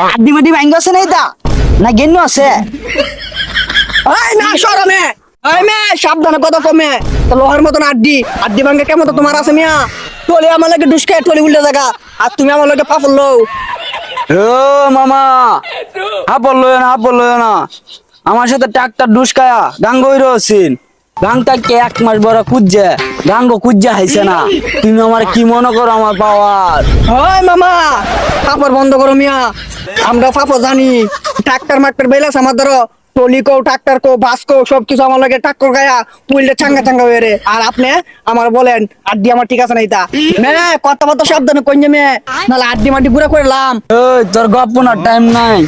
আড্ডি মাড্ডি ভাঙ্গ আছে নাই তা না গেন্য আছে এই না সরমে এই মে সাবধানে কথা কমে তো লোহার মতন আড্ডি আড্ডি ভাঙ্গে কেমন তো তোমার আছে মিয়া টলি আমার লাগে ডুসকে টলি উল্টে জায়গা আর তুমি আমার লাগে পাফল লও ও মামা হাপল লয় না আমার সাথে ট্রাক্টর ডুসকায়া গাঙ্গ হইরো আছিন গাংটাকে 1 মাস বড় কুজ্জে গাঙ্গ কুজ্জা হাইছে না তুমি আমার কি মনে করো আমার পাওয়ার হয় মামা পাপড় বন্ধ করো মিয়া আমরা পাপড় জানি ট্রাক্টর মাক্টর বেলাস আমার ধরো টলি কো ট্রাক্টর কো বাস কো সবকিছু আমার লাগে টাক্কর গায়া পুইলে চাঙ্গা চাঙ্গা হয়ে রে আর আপনি আমার বলেন আড্ডি আমার ঠিক আছে না ইতা মে কথা বলতে সাবধানে কইনে মে নালে আড্ডি মাড্ডি গুড়া করলাম ওই তোর গপ্প না টাইম নাই